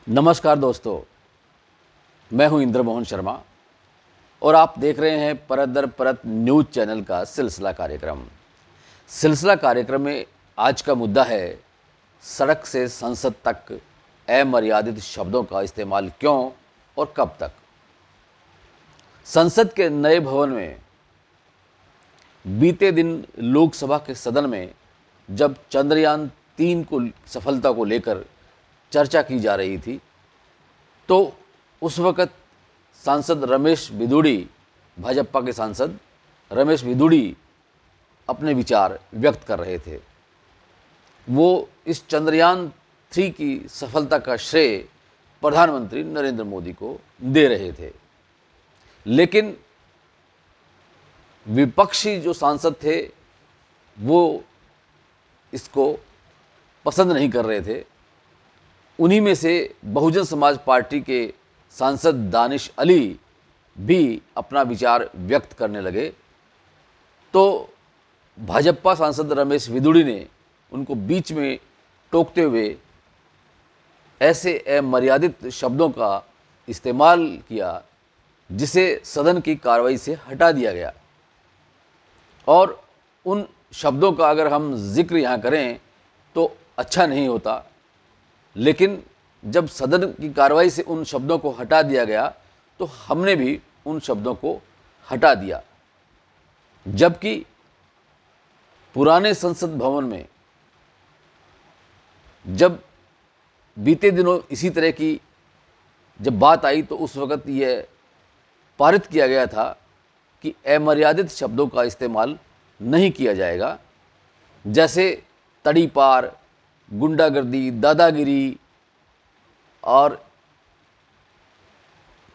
नमस्कार दोस्तों, मैं हूं इंद्र मोहन शर्मा और आप देख रहे हैं परत दर परत न्यूज़ चैनल का सिलसिला कार्यक्रम। सिलसिला कार्यक्रम में आज का मुद्दा है सड़क से संसद तक अमर्यादित शब्दों का इस्तेमाल क्यों और कब तक। संसद के नए भवन में बीते दिन लोकसभा के सदन में जब चंद्रयान-3 को सफलता को लेकर चर्चा की जा रही थी तो उस वक़्त सांसद रमेश बिधूड़ी, भाजपा के सांसद रमेश बिधूड़ी अपने विचार व्यक्त कर रहे थे। वो इस चंद्रयान-3 की सफलता का श्रेय प्रधानमंत्री नरेंद्र मोदी को दे रहे थे, लेकिन विपक्षी जो सांसद थे वो इसको पसंद नहीं कर रहे थे। उन्हीं में से बहुजन समाज पार्टी के सांसद दानिश अली भी अपना विचार व्यक्त करने लगे, तो भाजपा सांसद रमेश बिधूड़ी ने उनको बीच में टोकते हुए ऐसे अमर्यादित शब्दों का इस्तेमाल किया जिसे सदन की कार्रवाई से हटा दिया गया। और उन शब्दों का अगर हम जिक्र यहाँ करें तो अच्छा नहीं होता, लेकिन जब सदन की कार्रवाई से उन शब्दों को हटा दिया गया तो हमने भी उन शब्दों को हटा दिया। जबकि पुराने संसद भवन में जब बीते दिनों इसी तरह की जब बात आई तो उस वक़्त यह पारित किया गया था कि अमर्यादित शब्दों का इस्तेमाल नहीं किया जाएगा, जैसे तड़ीपार, गुंडागर्दी, दादागिरी और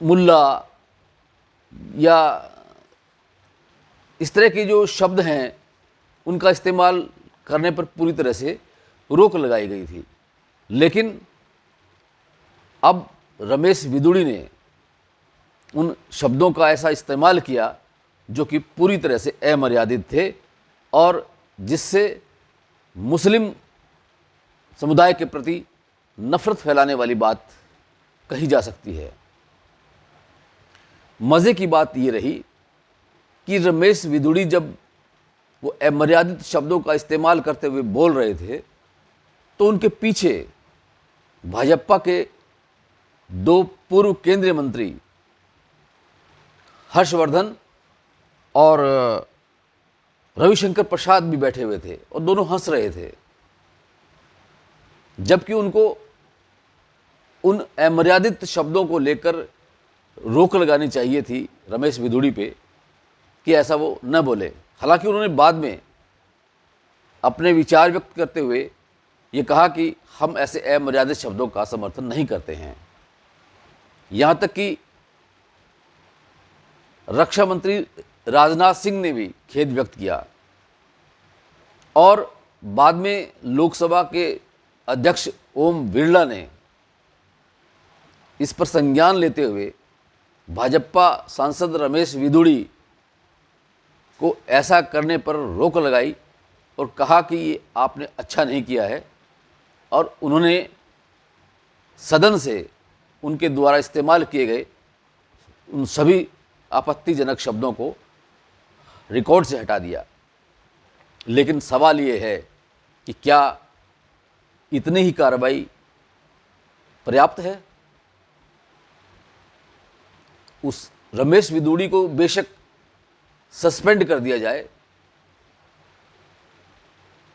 मुल्ला या इस तरह के जो शब्द हैं उनका इस्तेमाल करने पर पूरी तरह से रोक लगाई गई थी। लेकिन अब रमेश बिधूड़ी ने उन शब्दों का ऐसा इस्तेमाल किया जो कि पूरी तरह से अमर्यादित थे और जिससे मुस्लिम समुदाय के प्रति नफरत फैलाने वाली बात कही जा सकती है। मज़े की बात ये रही कि रमेश बिधूड़ी जब वो अमर्यादित शब्दों का इस्तेमाल करते हुए बोल रहे थे तो उनके पीछे भाजपा के दो पूर्व केंद्रीय मंत्री हर्षवर्धन और रविशंकर प्रसाद भी बैठे हुए थे और दोनों हंस रहे थे, जबकि उनको उन अमर्यादित शब्दों को लेकर रोक लगानी चाहिए थी रमेश बिधूड़ी पे कि ऐसा वो न बोले। हालांकि उन्होंने बाद में अपने विचार व्यक्त करते हुए ये कहा कि हम ऐसे अमर्यादित शब्दों का समर्थन नहीं करते हैं। यहाँ तक कि रक्षा मंत्री राजनाथ सिंह ने भी खेद व्यक्त किया और बाद में लोकसभा के अध्यक्ष ओम बिरला ने इस पर संज्ञान लेते हुए भाजपा सांसद रमेश बिधूड़ी को ऐसा करने पर रोक लगाई और कहा कि ये आपने अच्छा नहीं किया है, और उन्होंने सदन से उनके द्वारा इस्तेमाल किए गए उन सभी आपत्तिजनक शब्दों को रिकॉर्ड से हटा दिया। लेकिन सवाल ये है कि क्या इतनी ही कार्रवाई पर्याप्त है? उस रमेश बिधूड़ी को बेशक सस्पेंड कर दिया जाए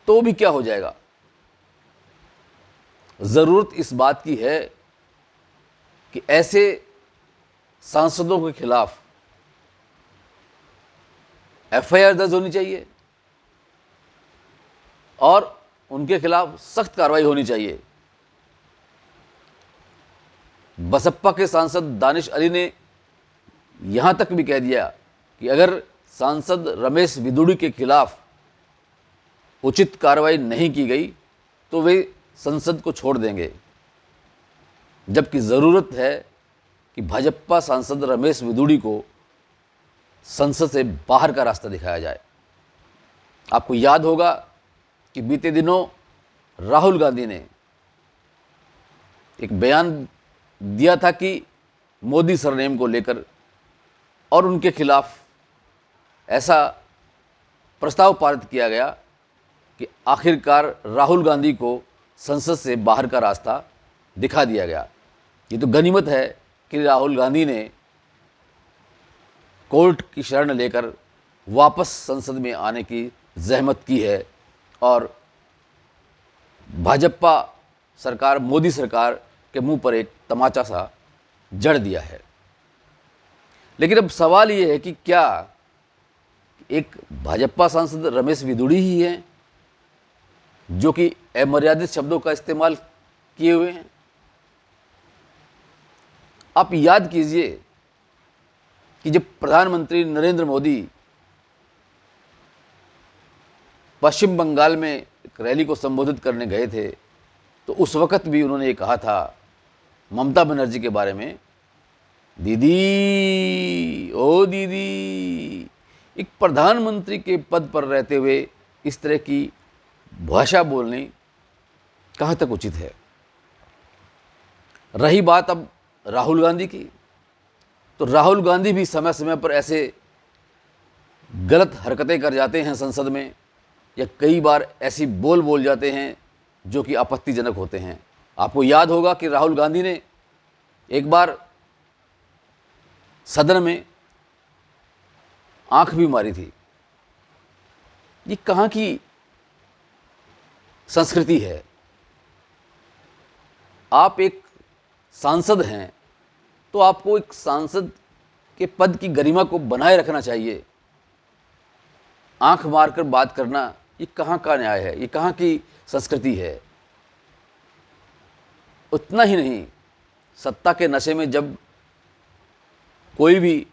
तो भी क्या हो जाएगा। ज़रूरत इस बात की है कि ऐसे सांसदों के खिलाफ एफआईआर दर्ज होनी चाहिए और उनके खिलाफ सख्त कार्रवाई होनी चाहिए। बसपा के सांसद दानिश अली ने यहाँ तक भी कह दिया कि अगर सांसद रमेश बिधूड़ी के खिलाफ उचित कार्रवाई नहीं की गई तो वे संसद को छोड़ देंगे, जबकि ज़रूरत है कि भाजपा सांसद रमेश बिधूड़ी को संसद से बाहर का रास्ता दिखाया जाए। आपको याद होगा कि बीते दिनों राहुल गांधी ने एक बयान दिया था कि मोदी सरनेम को लेकर और उनके खिलाफ ऐसा प्रस्ताव पारित किया गया कि आखिरकार राहुल गांधी को संसद से बाहर का रास्ता दिखा दिया गया। ये तो गनीमत है कि राहुल गांधी ने कोर्ट की शरण लेकर वापस संसद में आने की जहमत की है और भाजपा सरकार, मोदी सरकार के मुंह पर एक तमाचा सा जड़ दिया है। लेकिन अब सवाल ये है कि क्या एक भाजपा सांसद रमेश विदुड़ी ही हैं जो कि अमर्यादित शब्दों का इस्तेमाल किए हुए हैं? आप याद कीजिए कि जब प्रधानमंत्री नरेंद्र मोदी पश्चिम बंगाल में एक रैली को संबोधित करने गए थे तो उस वक्त भी उन्होंने ये कहा था ममता बनर्जी के बारे में, दीदी ओ दीदी। एक प्रधानमंत्री के पद पर रहते हुए इस तरह की भाषा बोलनी कहाँ तक उचित है? रही बात अब राहुल गांधी की, तो राहुल गांधी भी समय समय पर ऐसे गलत हरकतें कर जाते हैं संसद में, या कई बार ऐसी बोल जाते हैं जो कि आपत्तिजनक होते हैं। आपको याद होगा कि राहुल गांधी ने एक बार सदन में आंख भी मारी थी। ये कहाँ की संस्कृति है? आप एक सांसद हैं तो आपको एक सांसद के पद की गरिमा को बनाए रखना चाहिए। आंख मारकर बात करना ये कहाँ का न्याय है? ये कहाँ की संस्कृति है? उतना ही नहीं, सत्ता के नशे में जब कोई भी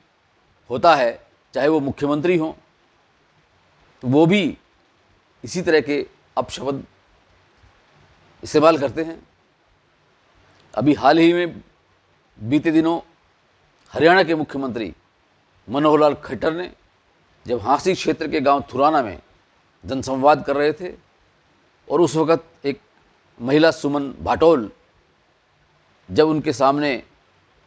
होता है, चाहे वो मुख्यमंत्री हो, तो वो भी इसी तरह के अपशब्द इस्तेमाल करते हैं। अभी हाल ही में बीते दिनों हरियाणा के मुख्यमंत्री मनोहर लाल खट्टर ने जब हांसी क्षेत्र के गांव थुराना में जनसंवाद कर रहे थे और उस वक़्त एक महिला सुमन भाटोल जब उनके सामने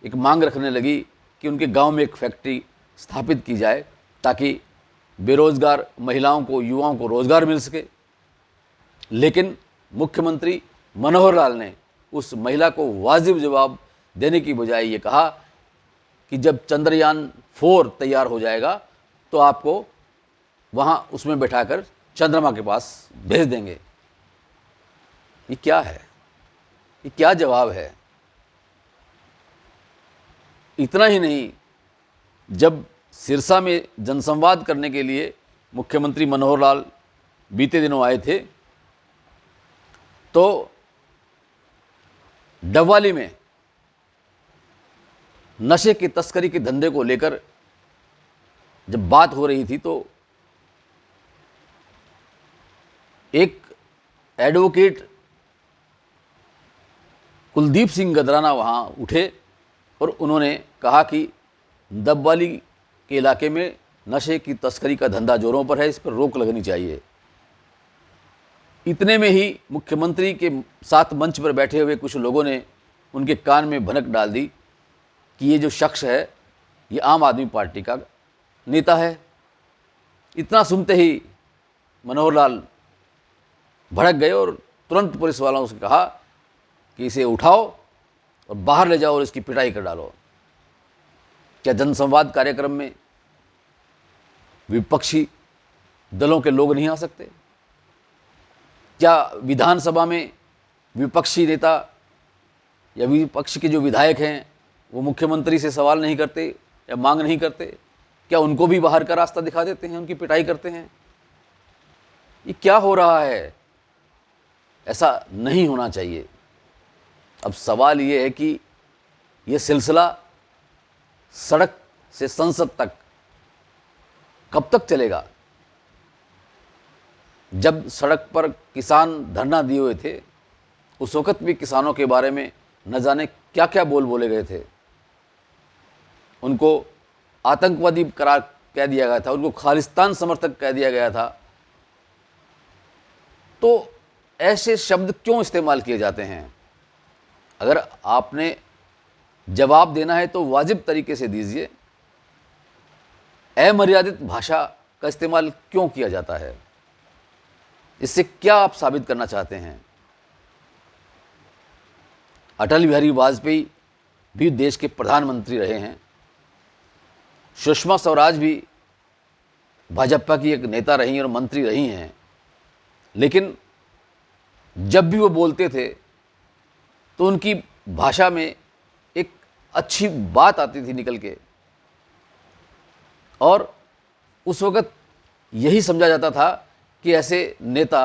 एक मांग रखने लगी कि उनके गांव में एक फैक्ट्री स्थापित की जाए ताकि बेरोज़गार महिलाओं को, युवाओं को रोज़गार मिल सके, लेकिन मुख्यमंत्री मनोहर लाल ने उस महिला को वाजिब जवाब देने की बजाय ये कहा कि जब चंद्रयान 4 तैयार हो जाएगा तो आपको वहाँ उसमें बैठाकर चंद्रमा के पास भेज देंगे। ये क्या है? ये क्या जवाब है? इतना ही नहीं, जब सिरसा में जनसंवाद करने के लिए मुख्यमंत्री मनोहर लाल बीते दिनों आए थे तो डबवाली में नशे की तस्करी के धंधे को लेकर जब बात हो रही थी तो एक एडवोकेट कुलदीप सिंह गदराना वहाँ उठे और उन्होंने कहा कि डबवाली के इलाके में नशे की तस्करी का धंधा जोरों पर है, इस पर रोक लगनी चाहिए। इतने में ही मुख्यमंत्री के साथ मंच पर बैठे हुए कुछ लोगों ने उनके कान में भनक डाल दी कि ये जो शख्स है ये आम आदमी पार्टी का नेता है। इतना सुनते ही मनोहर लाल भड़क गए और तुरंत पुलिस वालों से कहा कि इसे उठाओ और बाहर ले जाओ और इसकी पिटाई कर डालो। क्या जनसंवाद कार्यक्रम में विपक्षी दलों के लोग नहीं आ सकते? क्या विधानसभा में विपक्षी नेता या विपक्ष के जो विधायक हैं वो मुख्यमंत्री से सवाल नहीं करते या मांग नहीं करते? क्या उनको भी बाहर का रास्ता दिखा देते हैं, उनकी पिटाई करते हैं? ये क्या हो रहा है? ऐसा नहीं होना चाहिए। अब सवाल ये है कि ये सिलसिला सड़क से संसद तक कब तक चलेगा? जब सड़क पर किसान धरना दिए हुए थे उस वक़्त भी किसानों के बारे में न जाने क्या क्या बोले गए थे। उनको आतंकवादी करार कह दिया गया था, उनको खालिस्तान समर्थक कह दिया गया था। तो ऐसे शब्द क्यों इस्तेमाल किए जाते हैं? अगर आपने जवाब देना है तो वाजिब तरीके से दीजिए। अमर्यादित भाषा का इस्तेमाल क्यों किया जाता है? इससे क्या आप साबित करना चाहते हैं? अटल बिहारी वाजपेयी भी देश के प्रधानमंत्री रहे हैं। सुषमा स्वराज भी भाजपा की एक नेता रही और मंत्री रही हैं। लेकिन जब भी वो बोलते थे तो उनकी भाषा में एक अच्छी बात आती थी निकल के, और उस वक़्त यही समझा जाता था कि ऐसे नेता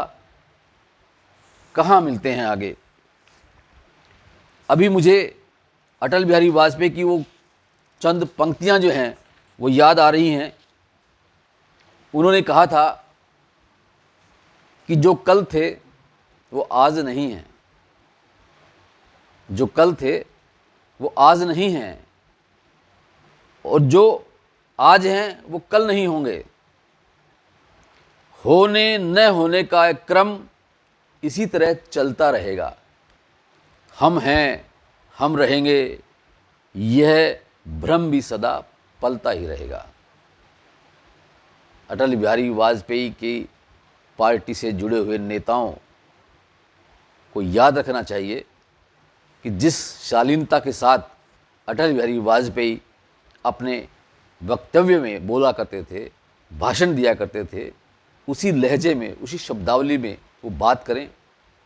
कहाँ मिलते हैं आगे। अभी मुझे अटल बिहारी वाजपेयी की वो चंद पंक्तियाँ जो हैं वो याद आ रही हैं। उन्होंने कहा था कि जो कल थे वो आज नहीं हैं, जो कल थे वो आज नहीं हैं, और जो आज हैं वो कल नहीं होंगे। होने न होने का एक क्रम इसी तरह चलता रहेगा। हम हैं, हम रहेंगे, यह भ्रम भी सदा पलता ही रहेगा। अटल बिहारी वाजपेयी की पार्टी से जुड़े हुए नेताओं को याद रखना चाहिए कि जिस शालीनता के साथ अटल बिहारी वाजपेयी अपने वक्तव्य में बोला करते थे, भाषण दिया करते थे, उसी लहजे में, उसी शब्दावली में वो बात करें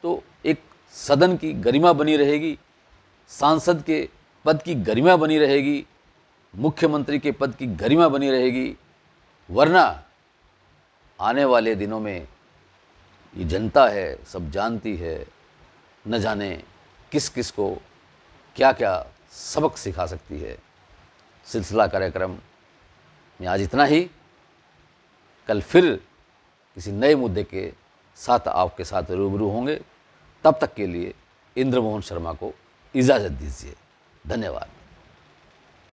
तो एक सदन की गरिमा बनी रहेगी, सांसद के पद की गरिमा बनी रहेगी, मुख्यमंत्री के पद की गरिमा बनी रहेगी। वरना आने वाले दिनों में ये जनता है, सब जानती है, न जाने किस किस को क्या क्या सबक सिखा सकती है। सिलसिला कार्यक्रम में आज इतना ही। कल फिर किसी नए मुद्दे के साथ आपके साथ रूबरू होंगे। तब तक के लिए इंद्रमोहन शर्मा को इजाज़त दीजिए। धन्यवाद।